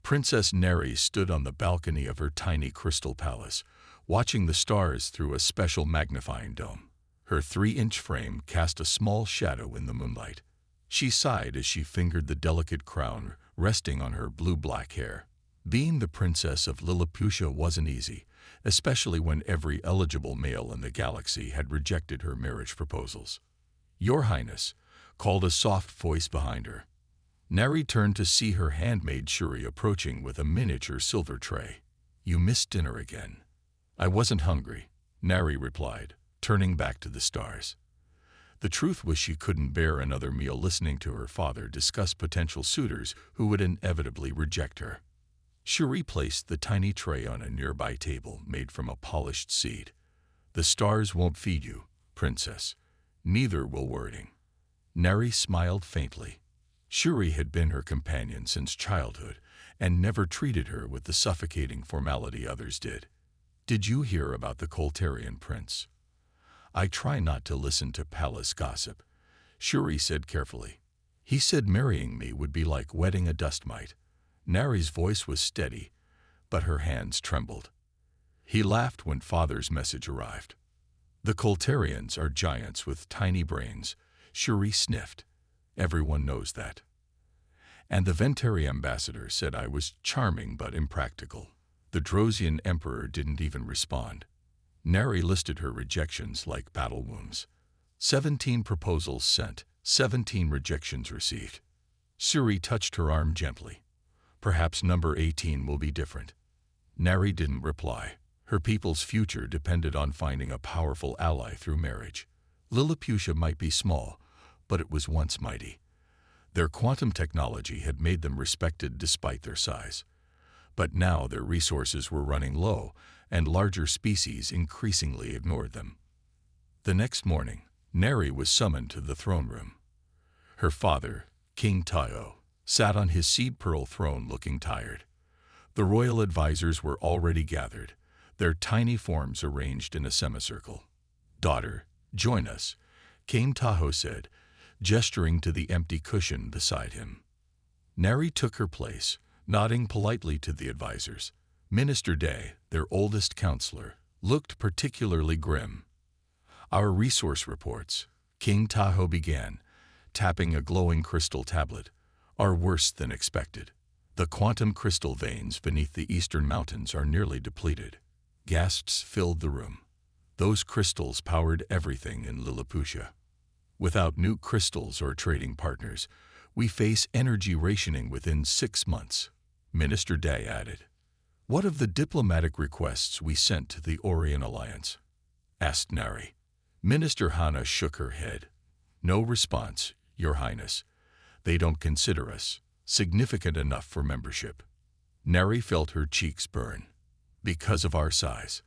Princess Neri stood on the balcony of her tiny crystal palace, watching the stars through a special magnifying dome. Her 3-inch frame cast a small shadow in the moonlight. She sighed as she fingered the delicate crown resting on her blue-black hair. Being the princess of Lilliputian wasn't easy, especially when every eligible male in the galaxy had rejected her marriage proposals. "Your Highness," called a soft voice behind her. Neri turned to see her handmaid Shuri approaching with a miniature silver tray. "You missed dinner again." "I wasn't hungry," Neri replied, turning back to the stars. The truth was she couldn't bear another meal listening to her father discuss potential suitors who would inevitably reject her. Shuri placed the tiny tray on a nearby table made from a polished seed. "The stars won't feed you, princess. Neither will wording." Neri smiled faintly. Shuri had been her companion since childhood and never treated her with the suffocating formality others did. "Did you hear about the Coltarian prince?" "I try not to listen to palace gossip," Shuri said carefully. "He said marrying me would be like wetting a dust mite." Neri's voice was steady, but her hands trembled. "He laughed when father's message arrived." "The Coltarians are giants with tiny brains," Shuri sniffed. "Everyone knows that." "And the Ventari ambassador said I was charming but impractical." The Drosian emperor didn't even respond. Neri listed her rejections like battle wounds. 17 proposals sent, 17 rejections received. Shuri touched her arm gently. "Perhaps number 18 will be different." Neri didn't reply. Her people's future depended on finding a powerful ally through marriage. Lilliputian might be small, but it was once mighty. Their quantum technology had made them respected despite their size. But now their resources were running low, and larger species increasingly ignored them. The next morning, Neri was summoned to the throne room. Her father, King Tayo, sat on his seed-pearl throne looking tired. The royal advisors were already gathered, their tiny forms arranged in a semicircle. "Daughter, join us," King Taho said, gesturing to the empty cushion beside him. Neri took her place, nodding politely to the advisors. Minister Day, their oldest counselor, looked particularly grim. "Our resource reports," King Taho began, tapping a glowing crystal tablet, "are worse than expected. The quantum crystal veins beneath the eastern mountains are nearly depleted." Gasps filled the room. Those crystals powered everything in Lilliputian. "Without new crystals or trading partners, we face energy rationing within 6 months," Minister Day added. "What of the diplomatic requests we sent to the Orion Alliance?" asked Neri. Minister Hana shook her head. "No response, Your Highness. They don't consider us significant enough for membership." Neri felt her cheeks burn. "Because of our size?"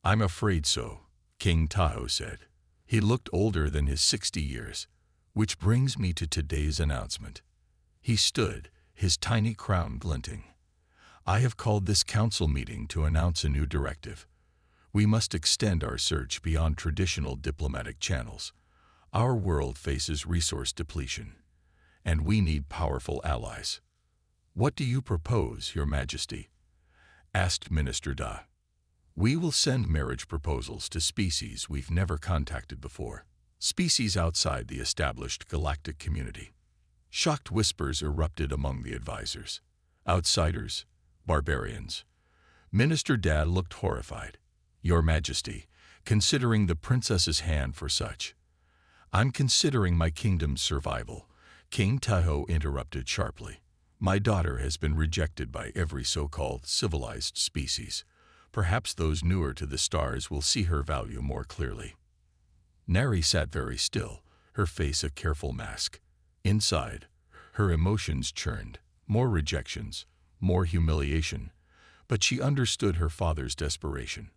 "I'm afraid so," King Taho said. He looked older than his 60 years. "Which brings me to today's announcement." He stood, his tiny crown glinting. "I have called this council meeting to announce a new directive. We must extend our search beyond traditional diplomatic channels. Our world faces resource depletion, and we need powerful allies." "What do you propose, Your Majesty?" asked Minister Da. "We will send marriage proposals to species we've never contacted before, species outside the established galactic community." Shocked whispers erupted among the advisors. "Outsiders, barbarians." Minister Da looked horrified. "Your Majesty, considering the princess's hand for such." "I'm considering my kingdom's survival," King Taho interrupted sharply. "My daughter has been rejected by every so-called civilized species. Perhaps those newer to the stars will see her value more clearly." Neri sat very still, her face a careful mask. Inside, her emotions churned, more rejections, more humiliation, but she understood her father's desperation.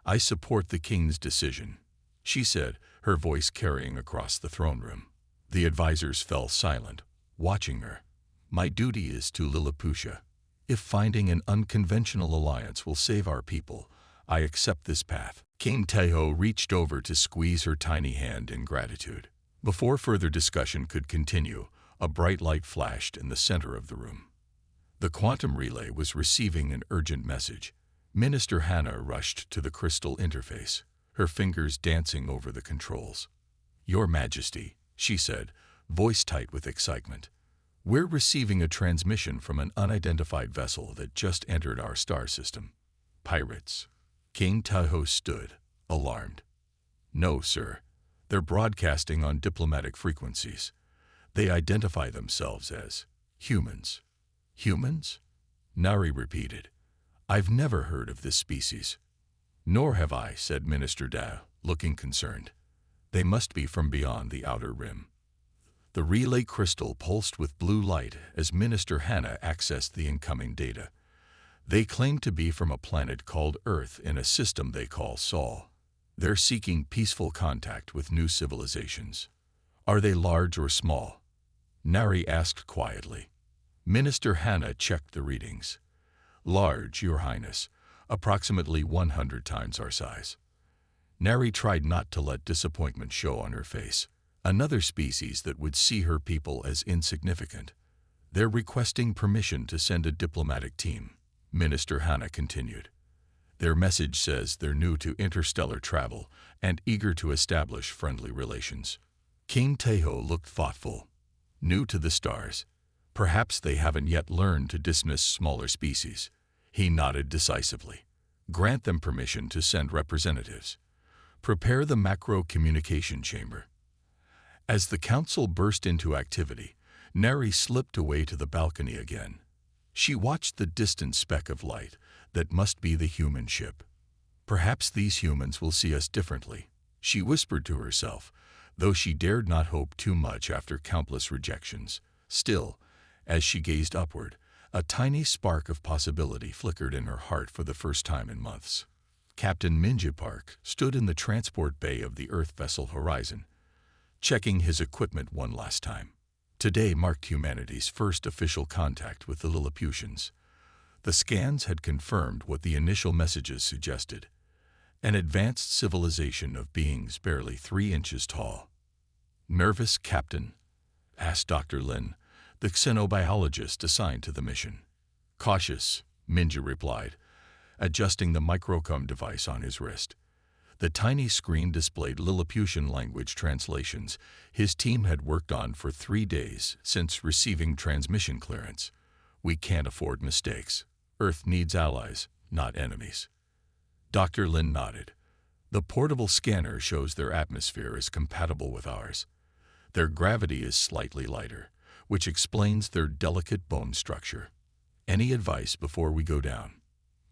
"I support the king's decision," she said, her voice carrying across the throne room. The advisors fell silent, watching her. "My duty is to Lilliputian. If finding an unconventional alliance will save our people, I accept this path." King Taho reached over to squeeze her tiny hand in gratitude. Before further discussion could continue, a bright light flashed in the center of the room. The quantum relay was receiving an urgent message. Minister Hannah rushed to the crystal interface, her fingers dancing over the controls. "Your Majesty," she said, voice tight with excitement. "We're receiving a transmission from an unidentified vessel that just entered our star system." "Pirates." King Tahoe stood, alarmed. "No, sir. They're broadcasting on diplomatic frequencies. They identify themselves as humans." "Humans?" Nari repeated. "I've never heard of this species." "Nor have I," said Minister Da, looking concerned. "They must be from beyond the outer rim." The relay crystal pulsed with blue light as Minister Hannah accessed the incoming data. "They claim to be from a planet called Earth in a system they call Sol. They're seeking peaceful contact with new civilizations." "Are they large or small?" Nari asked quietly. Minister Hannah checked the readings. "Large, Your Highness, approximately 100 times our size." Nari tried not to let disappointment show on her face. Another species that would see her people as insignificant. "They're requesting permission to send a diplomatic team," Minister Hannah continued. "Their message says they're new to interstellar travel and eager to establish friendly relations." King Tahoe looked thoughtful. "New to the stars. Perhaps they haven't yet learned to dismiss smaller species." He nodded decisively. "Grant them permission to send representatives. Prepare the macro communication chamber." As the council burst into activity, Nari slipped away to the balcony again. She watched the distant speck of light that must be the human ship. "Perhaps these humans will see us differently," she whispered to herself, though she dared not hope too much after countless rejections. Still, as she gazed upward, a tiny spark of possibility flickered in her heart for the first time in months. Captain Minji Park stood in the transport bay of the Earth vessel Horizon, checking his equipment one last time. Today marked humanity's first official contact with the Lilliputians. The scans had confirmed what the initial messages suggested: an advanced civilization of beings barely 3 inches tall. "Nervous, Captain?" asked Dr. Lin, the xenobiologist assigned to the mission. "Cautious," Minji replied, adjusting the microcom device on his wrist. The tiny screen displayed Lilliputian language translations his team had worked on for 3 days since receiving transmission clearance. "We can't afford mistakes. Earth needs allies, not enemies." Dr. Lin nodded. "The portable scanner shows their atmosphere is compatible with ours. Their gravity is slightly lighter, which explains their delicate bone structure." "Any advice before we go down?"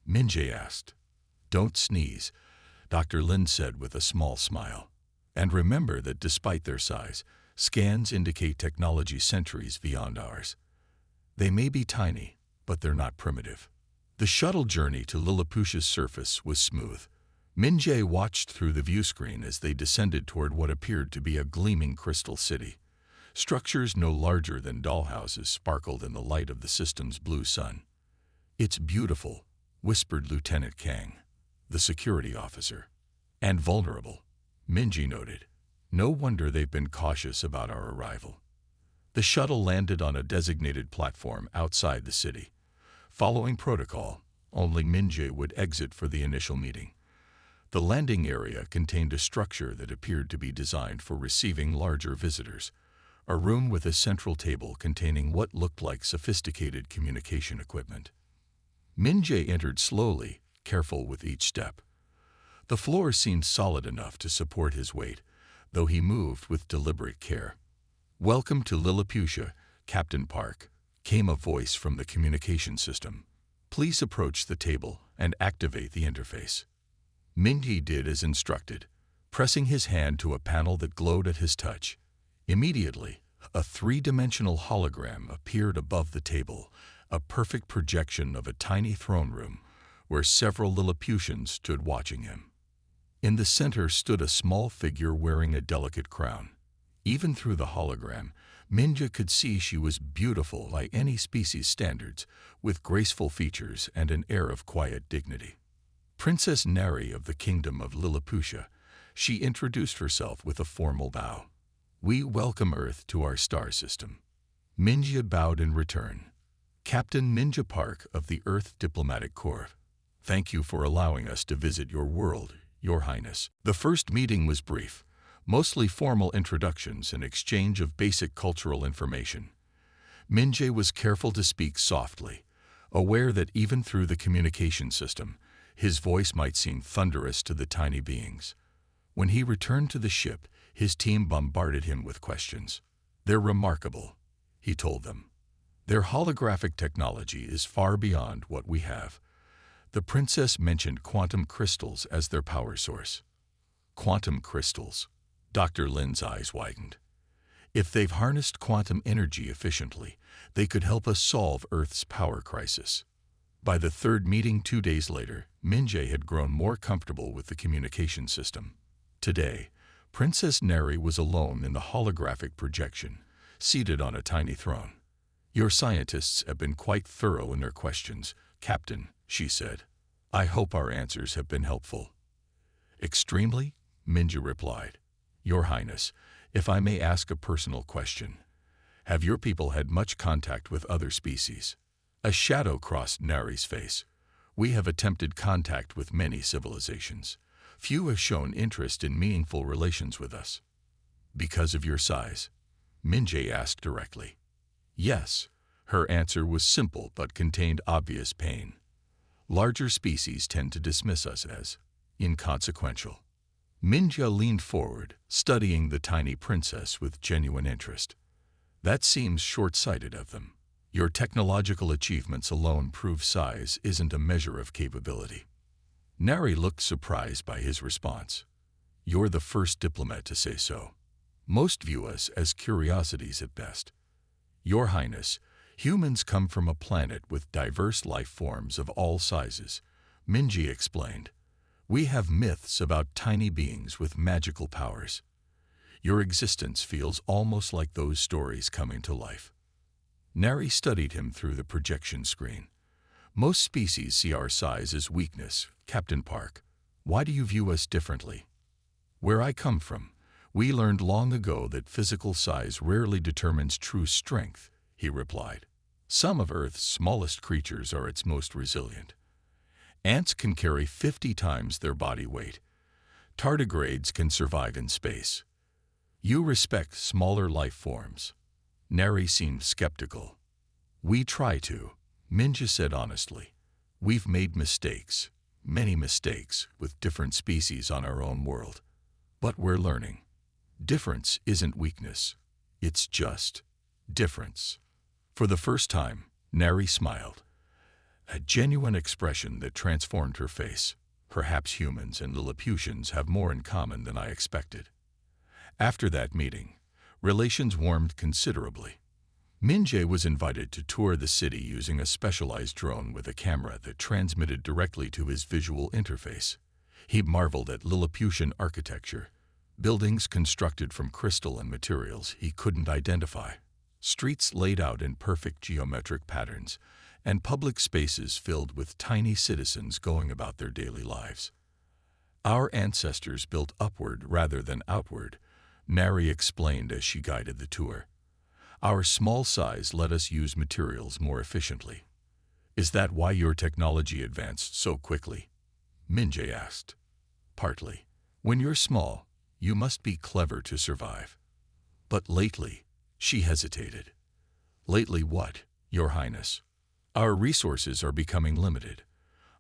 Minji asked. "Don't sneeze," Dr. Lin said with a small smile. "And remember that despite their size, scans indicate technology centuries beyond ours. They may be tiny, but they're not primitive." The shuttle journey to Lilliputia's surface was smooth. Minji watched through the viewscreen as they descended toward what appeared to be a gleaming crystal city. Structures no larger than dollhouses sparkled in the light of the system's blue sun. "It's beautiful," whispered Lieutenant Kang, the security officer. "And vulnerable," Minji noted. "No wonder they've been cautious about our arrival." The shuttle landed on a designated platform outside the city. Following protocol, only Minji would exit for the initial meeting. The landing area contained a structure that appeared to be designed for receiving larger visitors, a room with a central table containing what looked like sophisticated communication equipment. Minji entered slowly, careful with each step. The floor seemed solid enough to support his weight, though he moved with deliberate care. "Welcome to Lilliputia, Captain Park," came a voice from the communication system. "Please approach the table and activate the interface." Minji did as instructed, pressing his hand to a panel that glowed at his touch. Immediately, a 3-dimensional hologram appeared above the table, a perfect projection of a tiny throne room where several Lilliputians stood watching him. In the center stood a small figure wearing a delicate crown. Even through the hologram, Minji could see she was beautiful by any species standards, with graceful features and an air of quiet dignity. "Princess Nari of the Kingdom of Lilliputia," she introduced herself with a formal bow. "We welcome Earth to our star system." Minji bowed in return. Captain Minja Park of the Earth Diplomatic Corps. Thank you for allowing us to visit your world, Your Highness. The first meeting was brief, mostly formal introductions and exchange of basic cultural information. Minja was careful to speak softly, aware that even through the communication system, his voice might seem thunderous to the tiny beings. When he returned to the ship, his team bombarded him with questions. They're remarkable, he told them. Their holographic technology is far beyond what we have. The princess mentioned quantum crystals as their power source. Quantum crystals. Dr. Lin's eyes widened. If they've harnessed quantum energy efficiently, they could help us solve Earth's power crisis. By the third meeting 2 days later, Minja had grown more comfortable with the communication system. Today, Princess Neri was alone in the holographic projection, seated on a tiny throne. Your scientists have been quite thorough in their questions, Captain, she said. I hope our answers have been helpful. Extremely, Minja replied. Your Highness, if I may ask a personal question, have your people had much contact with other species? A shadow crossed Neri's face. We have attempted contact with many civilizations. Few have shown interest in meaningful relations with us. Because of your size? Minja asked directly. Yes. Her answer was simple but contained obvious pain. Larger species tend to dismiss us as inconsequential. Minja leaned forward, studying the tiny princess with genuine interest. That seems short-sighted of them. Your technological achievements alone prove size isn't a measure of capability. Neri looked surprised by his response. You're the first diplomat to say so. Most view us as curiosities at best. Your Highness, humans come from a planet with diverse life forms of all sizes, Minja explained. We have myths about tiny beings with magical powers. Your existence feels almost like those stories coming to life. Neri studied him through the projection screen. Most species see our size as weakness, Captain Park. Why do you view us differently? Where I come from, we learned long ago that physical size rarely determines true strength, he replied. Some of Earth's smallest creatures are its most resilient. Ants can carry 50 times their body weight. Tardigrades can survive in space. You respect smaller life forms. Neri seemed skeptical. We try to, Minja said honestly. We've made mistakes, many mistakes, with different species on our own world. But we're learning. Difference isn't weakness. It's just difference. For the first time, Neri smiled. A genuine expression that transformed her face. Perhaps humans and Lilliputians have more in common than I expected. After that meeting, relations warmed considerably. Minja was invited to tour the city using a specialized drone with a camera that transmitted directly to his visual interface. He marveled at Lilliputian architecture, buildings constructed from crystal and materials he couldn't identify, streets laid out in perfect geometric patterns, and public spaces filled with tiny citizens going about their daily lives. Our ancestors built upward rather than outward, Neri explained as she guided the tour. Our small size let us use materials more efficiently. Is that why your technology advanced so quickly? Minja asked. Partly. When you're small, you must be clever to survive. But lately, she hesitated. Lately what, Your Highness? Our resources are becoming limited.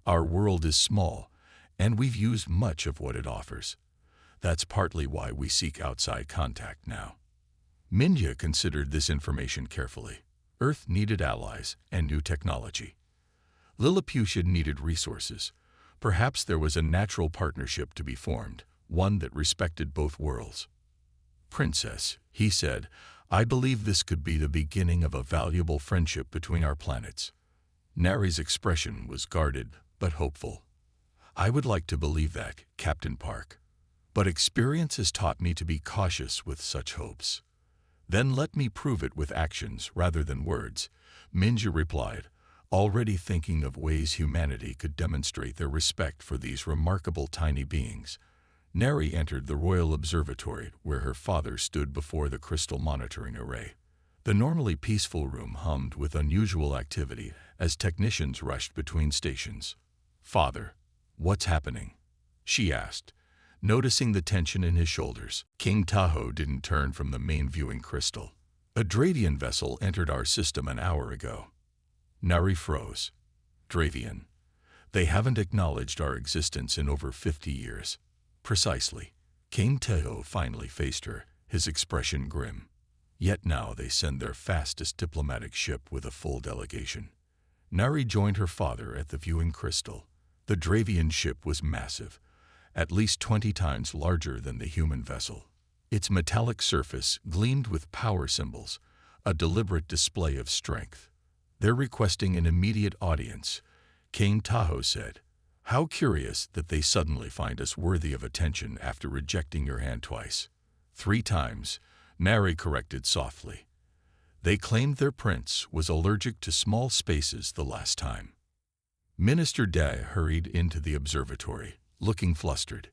Our world is small, and we've used much of what it offers. That's partly why we seek outside contact now. Minja considered this information carefully. Earth needed allies and new technology. Lilliputian needed resources. Perhaps there was a natural partnership to be formed, one that respected both worlds. Princess, he said, I believe this could be the beginning of a valuable friendship between our planets. Neri's expression was guarded but hopeful. I would like to believe that, Captain Park. But experience has taught me to be cautious with such hopes. Then let me prove it with actions rather than words, Minja replied, already thinking of ways humanity could demonstrate their respect for these remarkable tiny beings. Neri entered the Royal Observatory where her father stood before the crystal monitoring array. The normally peaceful room hummed with unusual activity as technicians rushed between stations. "Father, what's happening?" she asked, noticing the tension in his shoulders. King Tahoe didn't turn from the main viewing crystal. "A Dravian vessel entered our system an hour ago." Nari froze. "Dravian? They haven't acknowledged our existence in over 50 years. "Precisely." King Tahoe finally faced her, his expression grim. "Yet now they send their fastest diplomatic ship with a full delegation." Nari joined her father at the viewing crystal. The Dravian ship was massive, at least 20 times larger than the human vessel. Its metallic surface gleamed with power symbols, a deliberate display of strength. "They're requesting an immediate audience," King Tahoe said. "How curious that they suddenly find us worthy of attention after rejecting your hand twice." "3 times, Nari corrected softly. "They claimed their prince was allergic to small spaces the last time." Minister Day hurried into the observatory, looking flustered.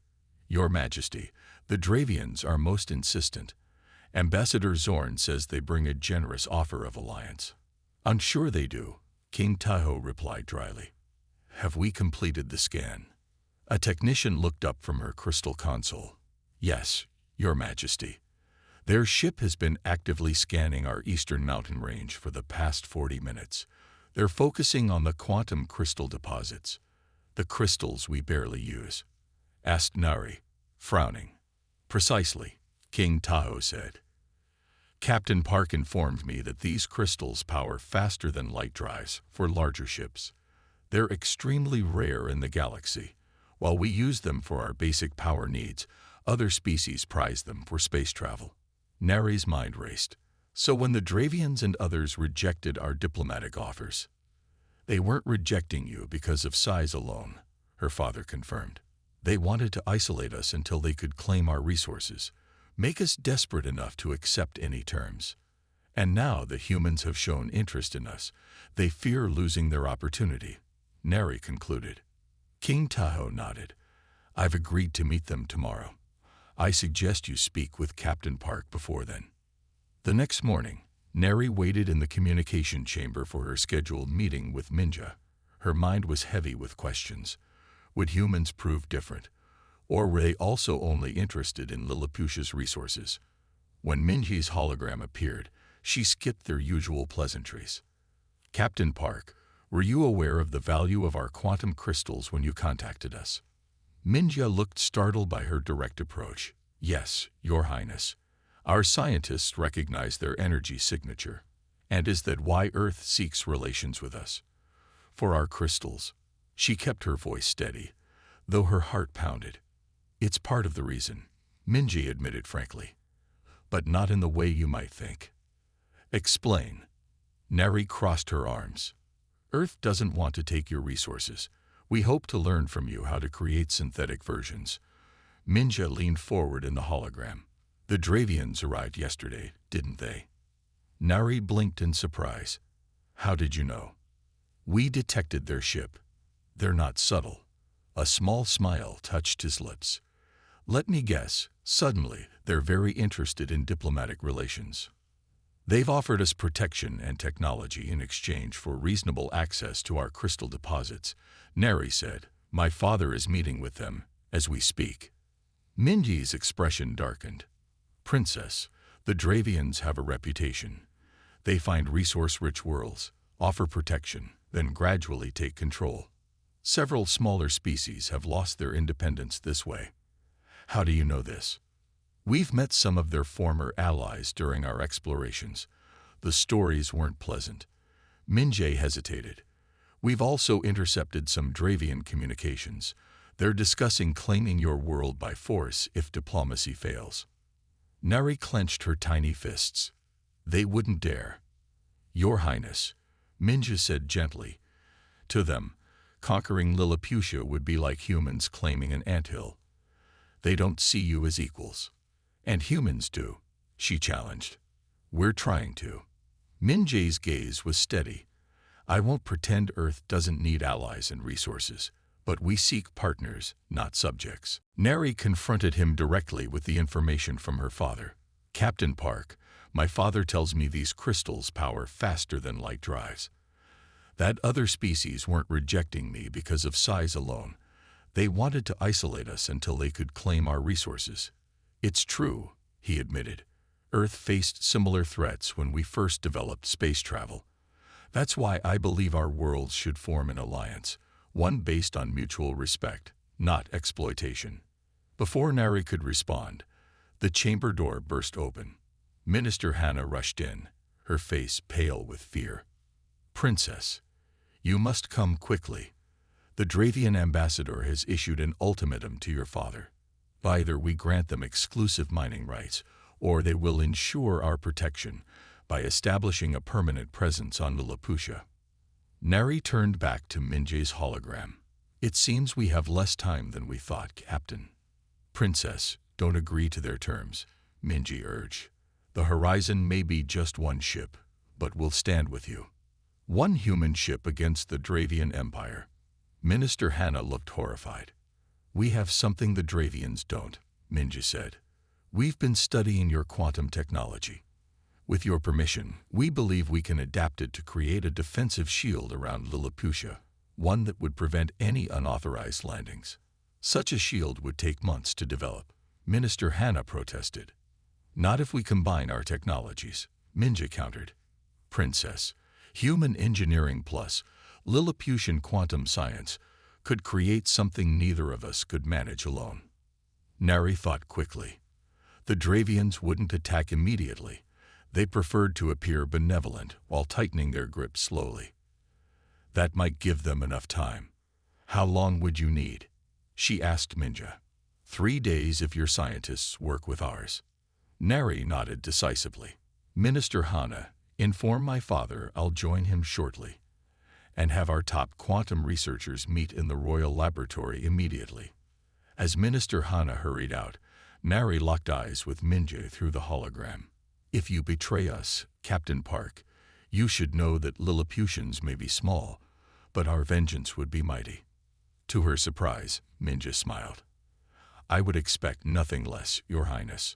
"Your Majesty, the Dravians are most insistent. Ambassador Zorn says they bring a generous offer of alliance." "I'm sure they do," King Tahoe replied dryly. "Have we completed the scan?" A technician looked up from her crystal console. "Yes, Your Majesty. Their ship has been actively scanning our eastern mountain range for the past 40 minutes. They're focusing on the quantum crystal deposits, the crystals we barely use," asked Nari, frowning. "Precisely," King Tahoe said. "Captain Park informed me that these crystals power faster than light drives for larger ships. They're extremely rare in the galaxy. While we use them for our basic power needs, other species prize them for space travel." Nari's mind raced. "So when the Dravians and others rejected our diplomatic offers, they weren't rejecting you because of size alone," her father confirmed. "They wanted to isolate us until they could claim our resources, make us desperate enough to accept any terms. And now that humans have shown interest in us, they fear losing their opportunity," Nari concluded. King Tahoe nodded. "I've agreed to meet them tomorrow. I suggest you speak with Captain Park before then." The next morning, Nari waited in the communication chamber for her scheduled meeting with Minja. Her mind was heavy with questions. Would humans prove different? Or were they also only interested in Lilliputia's resources? When Minji's hologram appeared, she skipped their usual pleasantries. "Captain Park, were you aware of the value of our quantum crystals when you contacted us?" Minja looked startled by her direct approach. "Yes, Your Highness. Our scientists recognize their energy signature. And is that why Earth seeks relations with us? For our crystals." She kept her voice steady, though her heart pounded. "It's part of the reason," Minji admitted frankly. "But not in the way you might think." "Explain." Nari crossed her arms. "Earth doesn't want to take your resources. We hope to learn from you how to create synthetic versions." Minja leaned forward in the hologram. "The Dravians arrived yesterday, didn't they?" Nari blinked in surprise. "How did you know?" "We detected their ship. They're not subtle." A small smile touched his lips. "Let me guess, suddenly they're very interested in diplomatic relations. They've offered us protection and technology in exchange for reasonable access to our crystal deposits," Nari said. "My father is meeting with them as we speak." Minji's expression darkened. "Princess, the Dravians have a reputation. They find resource-rich worlds, offer protection, then gradually take control. Several smaller species have lost their independence this way." "How do you know this?" "We've met some of their former allies during our explorations. The stories weren't pleasant." Minjay hesitated. "We've also intercepted some Dravian communications. They're discussing claiming your world by force if diplomacy fails." Nari clenched her tiny fists. "They wouldn't dare." "Your Highness," Minja said gently. "To them, conquering Lilliputian would be like humans claiming an anthill. They don't see you as equals." "And humans do," she challenged. "We're trying to." Minjay's gaze was steady. "I won't pretend Earth doesn't need allies and resources, but we seek partners, not subjects." Nari confronted him directly with the information from her father. "Captain Park, My father tells me these crystals power faster than light drives. That other species weren't rejecting me because of size alone. They wanted to isolate us until they could claim our resources. It's true, he admitted. Earth faced similar threats when we first developed space travel. That's why I believe our worlds should form an alliance, one based on mutual respect, not exploitation. Before Nari could respond, the chamber door burst open. Minister Hannah rushed in, her face pale with fear. Princess, you must come quickly. The Dravian ambassador has issued an ultimatum to your father. Either we grant them exclusive mining rights, or they will ensure our protection by establishing a permanent presence on Lilliputian. Nari turned back to Minje's hologram. It seems we have less time than we thought, Captain. Princess, don't agree to their terms, Minje urged. The horizon may be just one ship, but we'll stand with you. One human ship against the Dravian Empire. Minister Hannah looked horrified. We have something the Dravians don't, Minje said. We've been studying your quantum technology. With your permission, we believe we can adapt it to create a defensive shield around Lilliputian, one that would prevent any unauthorized landings. Such a shield would take months to develop, Minister Hannah protested. Not if we combine our technologies, Minje countered. Princess, human engineering plus Lilliputian quantum science could create something neither of us could manage alone. Nari thought quickly. The Dravians wouldn't attack immediately. They preferred to appear benevolent while tightening their grip slowly. That might give them enough time. How long would you need? She asked Minje. 3 days if your scientists work with ours. Nari nodded decisively. Minister Hannah, inform my father I'll join him shortly, and have our top quantum researchers meet in the Royal Laboratory immediately. As Minister Hannah hurried out, Nari locked eyes with Minje through the hologram. If you betray us, Captain Park, you should know that Lilliputians may be small, but our vengeance would be mighty. To her surprise, Minje smiled. I would expect nothing less, Your Highness.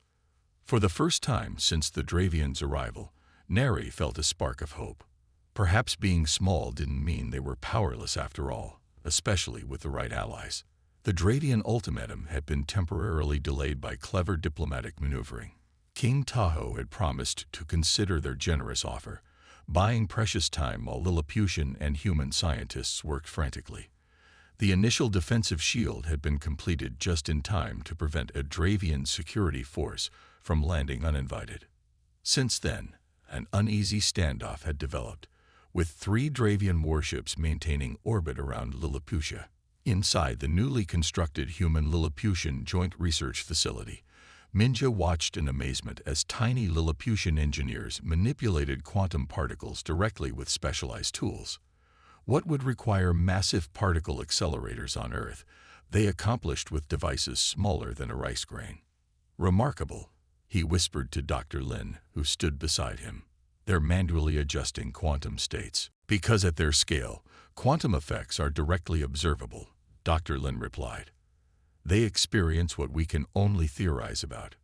For the first time since the Dravians' arrival, Nari felt a spark of hope. Perhaps being small didn't mean they were powerless after all, especially with the right allies. The Dravian ultimatum had been temporarily delayed by clever diplomatic maneuvering. King Tahoe had promised to consider their generous offer, buying precious time while Lilliputian and human scientists worked frantically. The initial defensive shield had been completed just in time to prevent a Dravian security force from landing uninvited. Since then, an uneasy standoff had developed, with 3 Dravian warships maintaining orbit around Lilliputian. Inside the newly constructed human Lilliputian Joint Research Facility, Minje watched in amazement as tiny Lilliputian engineers manipulated quantum particles directly with specialized tools. What would require massive particle accelerators on Earth, they accomplished with devices smaller than a rice grain. Remarkable, he whispered to Dr. Lin, who stood beside him. They're manually adjusting quantum states. Because at their scale, quantum effects are directly observable, Dr. Lin replied. They experience what we can only theorize about.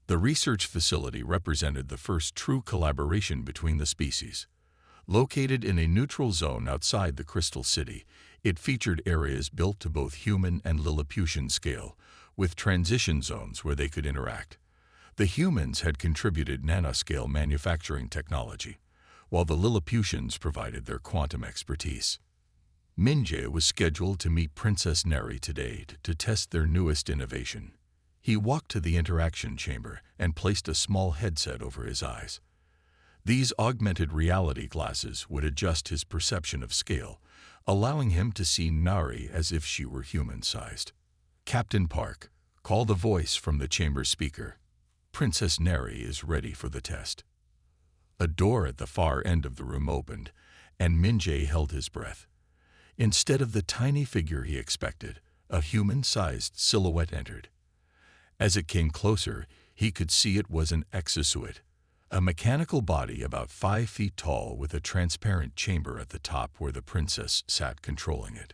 The research facility represented the first true collaboration between the species. Located in a neutral zone outside the Crystal City, it featured areas built to both human and Lilliputian scale, with transition zones where they could interact. The humans had contributed nanoscale manufacturing technology, while the Lilliputians provided their quantum expertise. Minje was scheduled to meet Princess Neri today to test their newest innovation. He walked to the interaction chamber and placed a small headset over his eyes. These augmented reality glasses would adjust his perception of scale, allowing him to see Nari as if she were human-sized. Captain Park, call the voice from the chamber speaker. Princess Neri is ready for the test. A door at the far end of the room opened, and Minje held his breath. Instead of the tiny figure he expected, a human-sized silhouette entered. As it came closer, he could see it was an exosuit, a mechanical body about 5 feet tall with a transparent chamber at the top where the princess sat controlling it.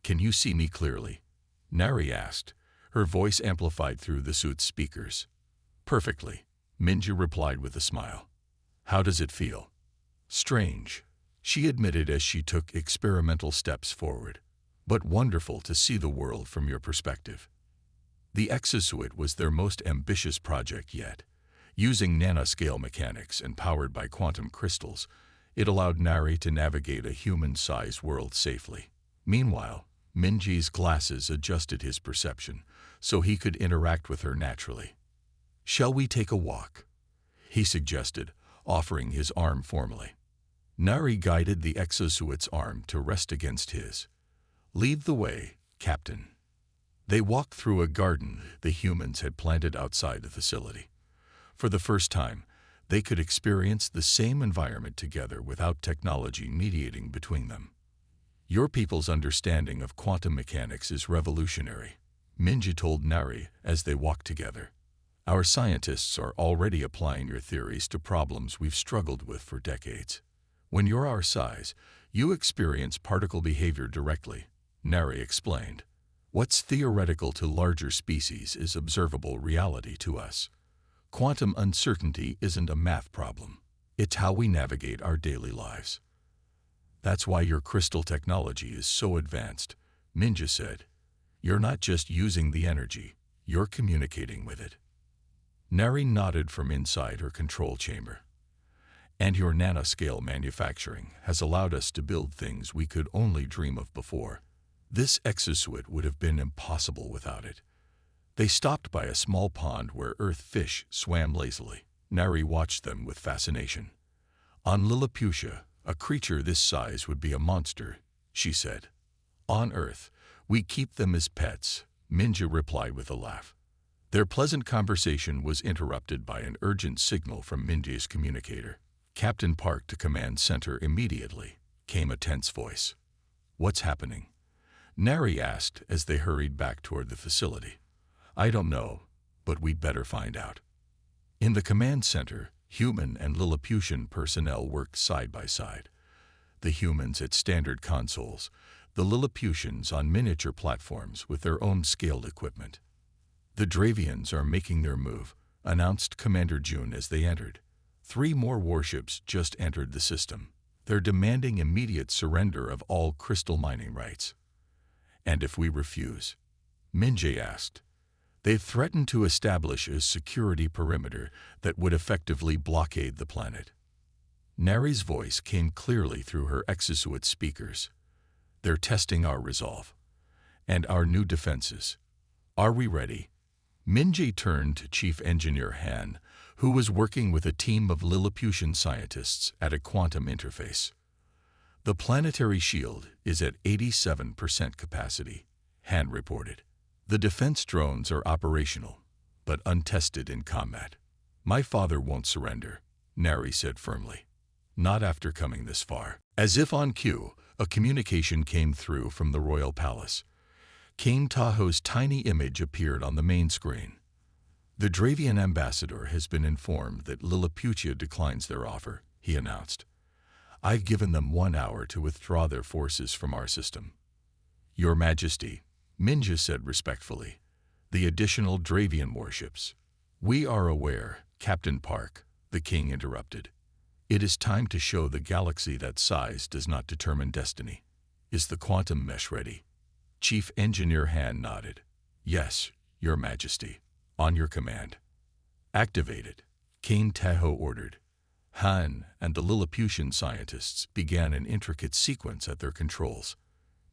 Can you see me clearly? Nari asked, her voice amplified through the suit's speakers. Perfectly, Minje replied with a smile. How does it feel? Strange, she admitted as she took experimental steps forward. But wonderful to see the world from your perspective. The exosuit was their most ambitious project yet. Using nanoscale mechanics and powered by quantum crystals, it allowed Nari to navigate a human-sized world safely. Meanwhile, Minji's glasses adjusted his perception so he could interact with her naturally. "Shall we take a walk?" he suggested, offering his arm formally. Nari guided the exosuit's arm to rest against his. "Lead the way, Captain." They walked through a garden the humans had planted outside the facility. For the first time, they could experience the same environment together without technology mediating between them. "Your people's understanding of quantum mechanics is revolutionary," Minji told Nari as they walked together. "Our scientists are already applying your theories to problems we've struggled with for decades. When you're our size, you experience particle behavior directly," Nari explained. "What's theoretical to larger species is observable reality to us. Quantum uncertainty isn't a math problem. It's how we navigate our daily lives." "That's why your crystal technology is so advanced," Minji said. "You're not just using the energy, you're communicating with it." Nari nodded from inside her control chamber. "And your nanoscale manufacturing has allowed us to build things we could only dream of before. This exosuit would have been impossible without it." They stopped by a small pond where earth fish swam lazily. Nari watched them with fascination. "On Lilliputian, a creature this size would be a monster," she said. "On Earth, we keep them as pets," Minji replied with a laugh. Their pleasant conversation was interrupted by an urgent signal from Minji's communicator. "Captain Park to Command Center immediately," came a tense voice. "What's happening?" Nari asked as they hurried back toward the facility. "I don't know, but we'd better find out." In the command center, human and Lilliputian personnel worked side by side. The humans at standard consoles, the Lilliputians on miniature platforms with their own scaled equipment. "The Dravians are making their move," announced Commander June as they entered. 3 more warships just entered the system. They're demanding immediate surrender of all crystal mining rights. "And if we refuse?" Minji asked. "They've threatened to establish a security perimeter that would effectively blockade the planet." Nari's voice came clearly through her exosuit speakers. "They're testing our resolve. And our new defenses. Are we ready?" Minji turned to Chief Engineer Han, who was working with a team of Lilliputian scientists at a quantum interface. "The planetary shield is at 87% capacity," Han reported. "The defense drones are operational, but untested in combat." "My father won't surrender," Nari said firmly. "Not after coming this far." As if on cue, a communication came through from the royal palace. Kane Tahoe's tiny image appeared on the main screen. "The Dravian ambassador has been informed that Lilliputian declines their offer," he announced. "I've given them 1 hour to withdraw their forces from our system." "Your Majesty," Minji said respectfully, "the additional Dravian warships." "We are aware, Captain Park," the king interrupted. "It is time to show the galaxy that size does not determine destiny. Is the quantum mesh ready?" Chief Engineer Han nodded. "Yes, Your Majesty. On your command." "Activate it," Kane Tahoe ordered. Han and the Lilliputian scientists began an intricate sequence at their controls.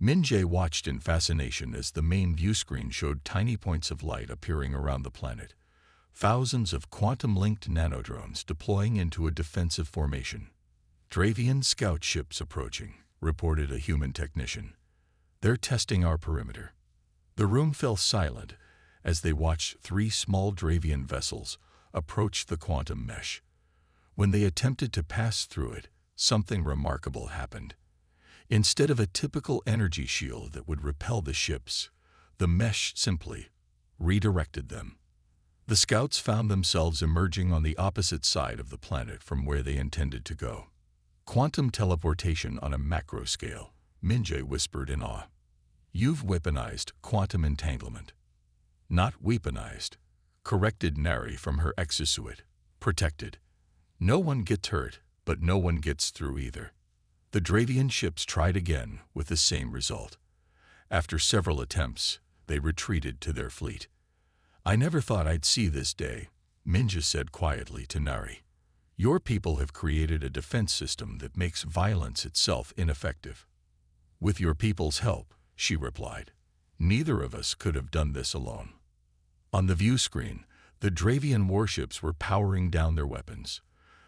Minji watched in fascination as the main view screen showed tiny points of light appearing around the planet. Thousands of quantum-linked nanodrones deploying into a defensive formation. "Dravian scout ships approaching," reported a human technician. "They're testing our perimeter." The room fell silent as they watched 3 small Dravian vessels approach the quantum mesh. When they attempted to pass through it, something remarkable happened. Instead of a typical energy shield that would repel the ships, the mesh simply redirected them. The scouts found themselves emerging on the opposite side of the planet from where they intended to go. "Quantum teleportation on a macro scale," Minji whispered in awe. "You've weaponized quantum entanglement." "Not weaponized," corrected Nari from her exosuit. "Protected." No one gets hurt, but no one gets through either. The Dravian ships tried again with the same result. After several attempts, they retreated to their fleet. I never thought I'd see this day, Minja said quietly to Nari. Your people have created a defense system that makes violence itself ineffective. With your people's help, she replied. Neither of us could have done this alone. On the view screen, the Dravian warships were powering down their weapons.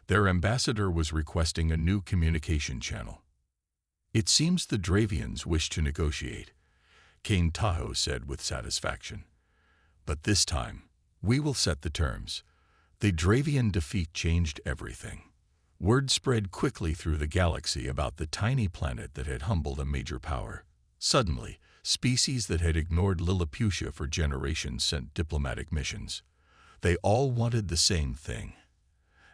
Their ambassador was requesting a new communication channel. It seems the Dravians wish to negotiate, Kane Tahoe said with satisfaction. But this time, we will set the terms. The Dravian defeat changed everything. Word spread quickly through the galaxy about the tiny planet that had humbled a major power. Suddenly, species that had ignored Lilliputian for generations sent diplomatic missions. They all wanted the same thing: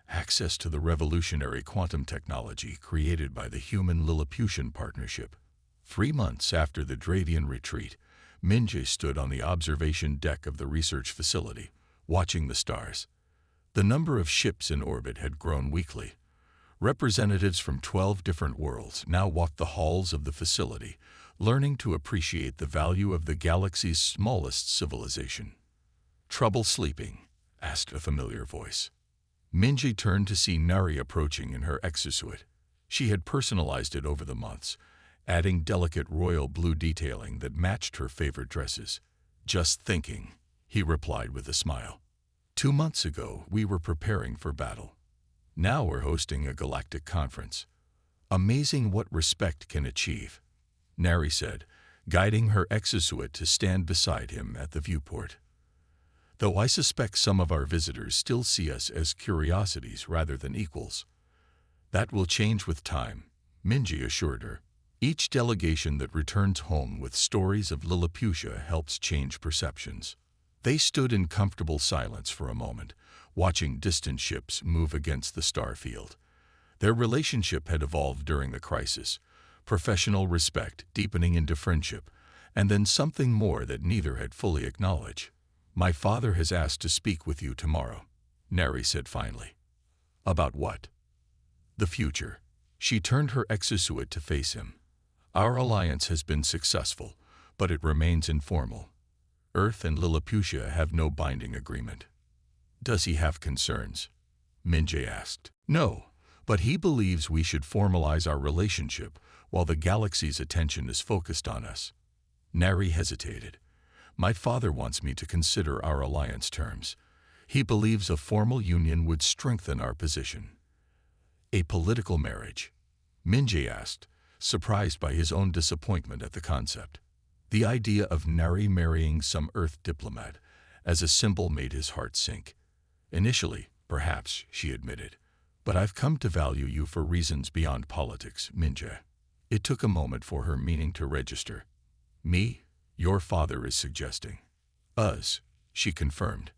access to the revolutionary quantum technology created by the Human-Lilliputian Partnership. 3 months after the Dravian retreat, Minja stood on the observation deck of the research facility, watching the stars. The number of ships in orbit had grown weekly. Representatives from 12 different worlds now walked the halls of the facility, learning to appreciate the value of the galaxy's smallest civilization. "Trouble sleeping?" asked a familiar voice. Minji turned to see Nari approaching in her exosuit. She had personalized it over the months, adding delicate royal blue detailing that matched her favorite dresses. "Just thinking," he replied with a smile. 2 months ago, we were preparing for battle. Now we're hosting a galactic conference. Amazing what respect can achieve, Nari said, guiding her exosuit to stand beside him at the viewport. Though I suspect some of our visitors still see us as curiosities rather than equals. That will change with time, Minji assured her. Each delegation that returns home with stories of Lilliputian helps change perceptions. They stood in comfortable silence for a moment, watching distant ships move against the star field. Their relationship had evolved during the crisis, professional respect deepening into friendship, and then something more that neither had fully acknowledged. "My father has asked to speak with you tomorrow," Nari said finally. "About what?" "The future." She turned her exosuit to face him. "Our alliance has been successful, but it remains informal. Earth and Lilliputian have no binding agreement." "Does he have concerns?" Minja asked. "No, but he believes we should formalize our relationship while the galaxy's attention is focused on us." Nari hesitated. "My father wants me to consider our alliance terms. He believes a formal union would strengthen our position." "A political marriage?" Minja asked, surprised by his own disappointment at the concept. The idea of Nari marrying some Earth diplomat as a symbol made his heart sink. "Initially, perhaps," she admitted, "but I've come to value you for reasons beyond politics, Minja." It took a moment for her meaning to register. "Me, your father is suggesting." "Us," she confirmed,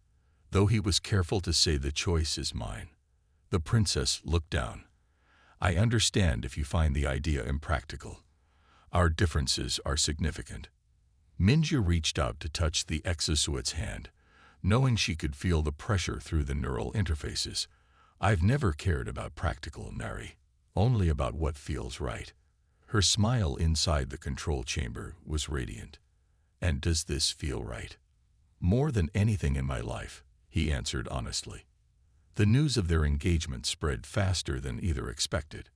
though he was careful to say the choice is mine. The princess looked down. "I understand if you find the idea impractical. Our differences are significant." Minja reached out to touch the exosuit's hand, knowing she could feel the pressure through the neural interfaces. "I've never cared about practical, Nari, only about what feels right." Her smile inside the control chamber was radiant. "And does this feel right?" "More than anything in my life," he answered honestly. The news of their engagement spread faster than either expected.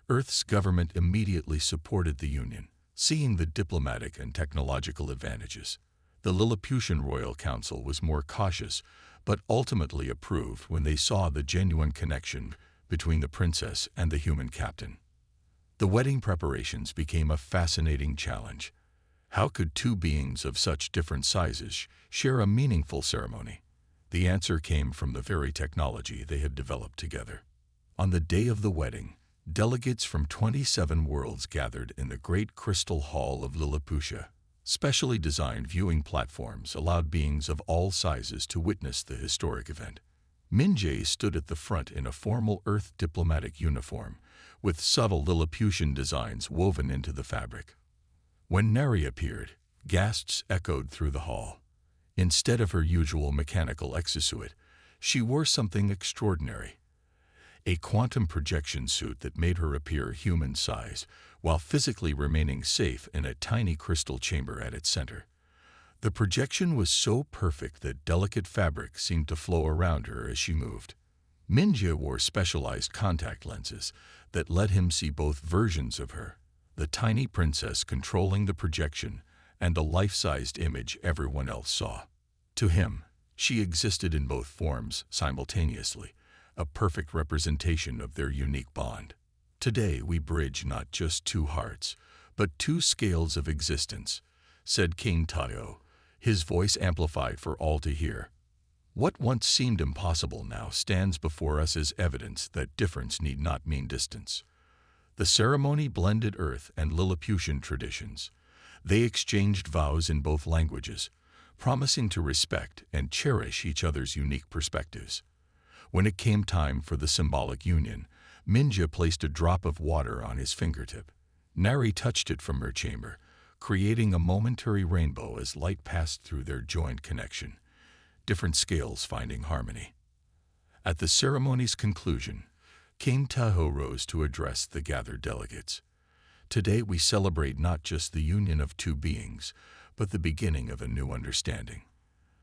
Earth's government immediately supported the union, seeing the diplomatic and technological advantages. The Lilliputian Royal Council was more cautious, but ultimately approved when they saw the genuine connection between the princess and the human captain. The wedding preparations became a fascinating challenge. How could two beings of such different sizes share a meaningful ceremony? The answer came from the very technology they had developed together. On the day of the wedding, delegates from 27 worlds gathered in the Great Crystal Hall of Lilliputian. Specially designed viewing platforms allowed beings of all sizes to witness the historic event. Minja stood at the front in a formal Earth diplomatic uniform, with subtle Lilliputian designs woven into the fabric. When Nari appeared, gasps echoed through the hall. Instead of her usual mechanical exosuit, she wore something extraordinary. a quantum projection suit that made her appear human size, while physically remaining safe in a tiny crystal chamber at its center. The projection was so perfect that delicate fabric seemed to flow around her as she moved. Minja wore specialized contact lenses that let him see both versions of her, the tiny princess controlling the projection and a life-sized image everyone else saw. To him, she existed in both forms simultaneously, a perfect representation of their unique bond. Today we bridge not just two hearts, but two scales of existence, said King Tayo, his voice amplified for all to hear. What once seemed impossible now stands before us as evidence that difference need not mean distance. The ceremony blended Earth and Lilliputian traditions. They exchanged vows in both languages, promising to respect and cherish each other's unique perspectives. When it came time for the symbolic union, Minja placed a drop of water on his fingertip. Nari touched it from her chamber, creating a momentary rainbow as light passed through their joined connection, different scales finding harmony. At the ceremony's conclusion, King Tahoe rose to address the gathered delegates. Today we celebrate not just the union of two beings, but the beginning of a new understanding.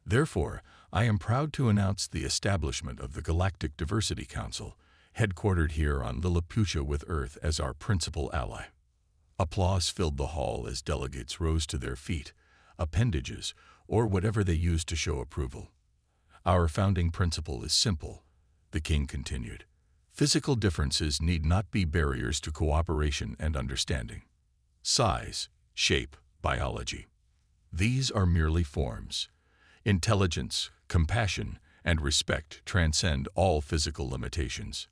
Therefore, I am proud to announce the establishment of the Galactic Diversity Council, headquartered here on Lilliputia with Earth as our principal ally. Applause filled the hall as delegates rose to their feet, appendages, or whatever they used to show approval. Our founding principle is simple, the king continued. Physical differences need not be barriers to cooperation and understanding. Size, shape, biology. These are merely forms. Intelligence, compassion, and respect transcend all physical limitations.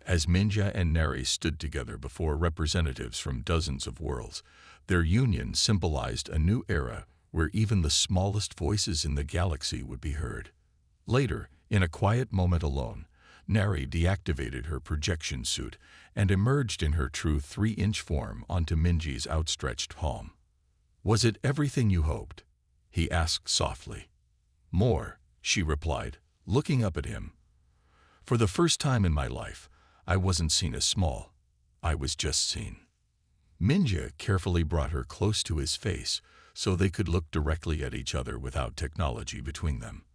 As Minja and Nari stood together before representatives from dozens of worlds, their union symbolized a new era where even the smallest voices in the galaxy would be heard. Later, in a quiet moment alone, Nari deactivated her projection suit and emerged in her true 3-inch form onto Minji's outstretched palm. "Was it everything you hoped?" he asked softly. "More," she replied, looking up at him. "For the first time in my life, I wasn't seen as small. I was just seen." Minja carefully brought her close to his face so they could look directly at each other without technology between them.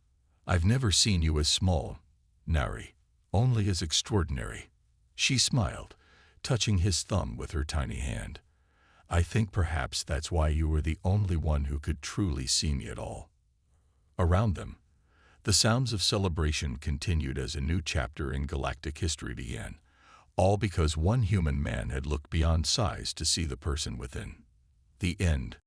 "I've never seen you as small, Nari, only as extraordinary." She smiled, touching his thumb with her tiny hand. "I think perhaps that's why you were the only one who could truly see me at all." Around them, the sounds of celebration continued as a new chapter in galactic history began, all because one human man had looked beyond size to see the person within. The end.